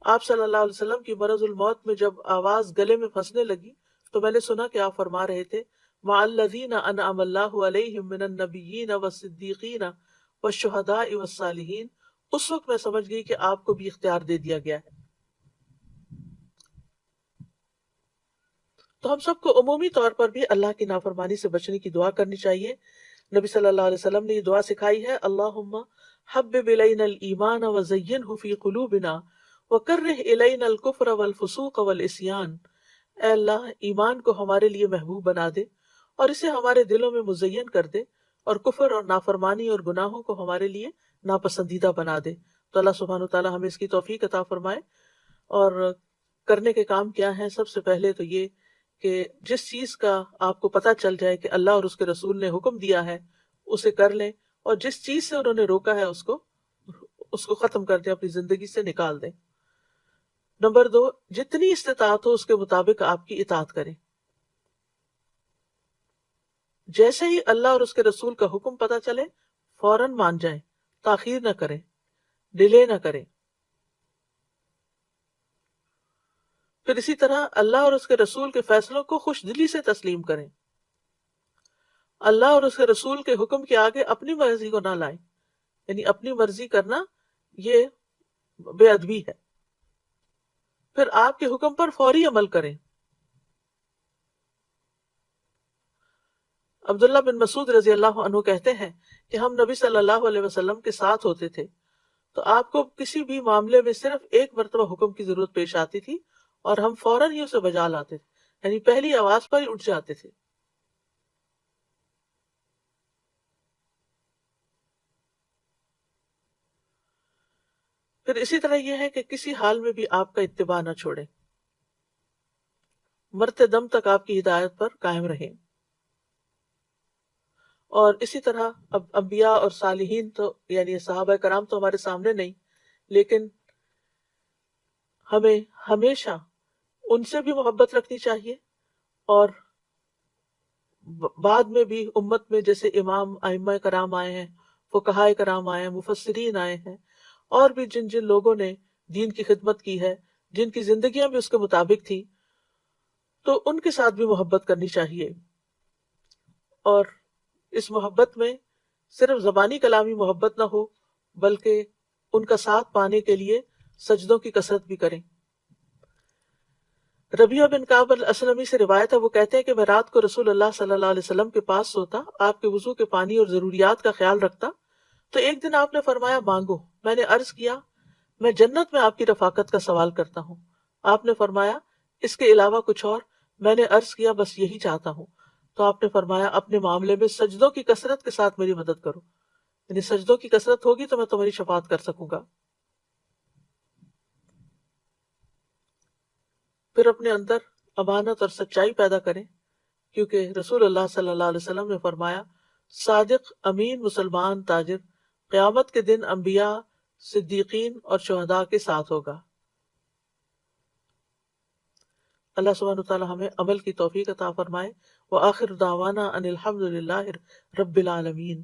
آپ صلی اللہ علیہ وسلم کی مرض الموت میں جب آواز گلے میں پھنسنے لگی تو میں نے سنا کہ آپ فرما رہے تھے مع الذین انعم اللہ علیہم من النبیین والصدیقین والشہداء والصالحین۔ اس وقت میں سمجھ گئی کہ آپ کو بھی اختیار دے دیا گیا ہے۔ تو ہم سب کو عمومی طور پر بھی اللہ کی نافرمانی سے بچنے کی دعا کرنی چاہیے۔ نبی صلی اللہ علیہ وسلم نے یہ دعا سکھائی ہے، اللہم حبب الینا الایمان وزینہ فی قلوبنا وکرہ الینا الکفر والفسوق والعصیان۔ اے اللہ، ایمان کو ہمارے لیے محبوب بنا دے اور اسے ہمارے دلوں میں مزین کر دے، اور کفر اور نافرمانی اور گناہوں کو ہمارے لیے ناپسندیدہ بنا دے۔ تو اللہ سبحانہ وتعالی ہمیں اس کی توفیق عطا فرمائے۔ اور کرنے کے کام کیا ہیں؟ سب سے پہلے تو یہ کہ جس چیز کا آپ کو پتہ چل جائے کہ اللہ اور اس کے رسول نے حکم دیا ہے اسے کر لیں، اور جس چیز سے انہوں نے روکا ہے اس کو ختم کر دیں، اپنی زندگی سے نکال دیں۔ نمبر 2، جتنی استطاعت ہو اس کے مطابق آپ کی اطاعت کریں۔ جیسے ہی اللہ اور اس کے رسول کا حکم پتہ چلے فوراً مان جائیں، تاخیر نہ کریں، ڈیلے نہ کریں۔ پھر اسی طرح اللہ اور اس کے رسول کے فیصلوں کو خوش دلی سے تسلیم کریں۔ اللہ اور اس کے رسول کے حکم کے آگے اپنی مرضی کو نہ لائیں، یعنی اپنی مرضی کرنا یہ بے ادبی ہے۔ پھر آپ کے حکم پر فوری عمل کریں۔ عبداللہ بن مسعود رضی اللہ عنہ کہتے ہیں کہ ہم نبی صلی اللہ علیہ وسلم کے ساتھ ہوتے تھے تو آپ کو کسی بھی معاملے میں صرف ایک مرتبہ حکم کی ضرورت پیش آتی تھی اور ہم فوراً ہی اسے بجا لاتے تھے، یعنی پہلی آواز پر ہی اٹھ جاتے تھے۔ پھر اسی طرح یہ ہے کہ کسی حال میں بھی آپ کا اتباع نہ چھوڑیں، مرتے دم تک آپ کی ہدایت پر قائم رہیں۔ اور اسی طرح اب انبیاء اور صالحین تو یعنی صحابہ کرام تو ہمارے سامنے نہیں، لیکن ہمیں ہمیشہ ان سے بھی محبت رکھنی چاہیے، اور بعد میں بھی امت میں جیسے امام ائمہ کرام آئے ہیں، فقہاء کرام آئے ہیں، مفسرین آئے ہیں، اور بھی جن جن لوگوں نے دین کی خدمت کی ہے، جن کی زندگیاں بھی اس کے مطابق تھی، تو ان کے ساتھ بھی محبت کرنی چاہیے۔ اور اس محبت میں صرف زبانی کلامی محبت نہ ہو، بلکہ ان کا ساتھ پانے کے لیے سجدوں کی کثرت بھی کریں۔ ربیعہ بن کعب الاسلمی سے روایت ہے، وہ کہتے ہیں کہ میں رات کو رسول اللہ صلی اللہ علیہ وسلم کے پاس سوتا، آپ کے وضو کے پانی اور ضروریات کا خیال رکھتا، تو ایک دن آپ نے فرمایا مانگو۔ میں نے عرض کیا میں جنت میں آپ کی رفاقت کا سوال کرتا ہوں۔ آپ نے فرمایا اس کے علاوہ کچھ اور؟ میں نے عرض کیا بس یہی چاہتا ہوں۔ تو آپ نے فرمایا اپنے معاملے میں سجدوں کی کثرت کے ساتھ میری مدد کرو، یعنی سجدوں کی کثرت ہوگی تو میں تمہاری شفاعت کر سکوں گا۔ پھر اپنے اندر امانت اور سچائی پیدا کریں، کیونکہ رسول اللہ صلی اللہ علیہ وسلم نے فرمایا صادق امین مسلمان تاجر قیامت کے دن انبیاء، صدیقین اور شہداء کے ساتھ ہوگا۔ اللہ سبحانہ وتعالی ہمیں عمل کی توفیق عطا فرمائے۔ وآخر دعوانا ان الحمد للہ رب العالمین۔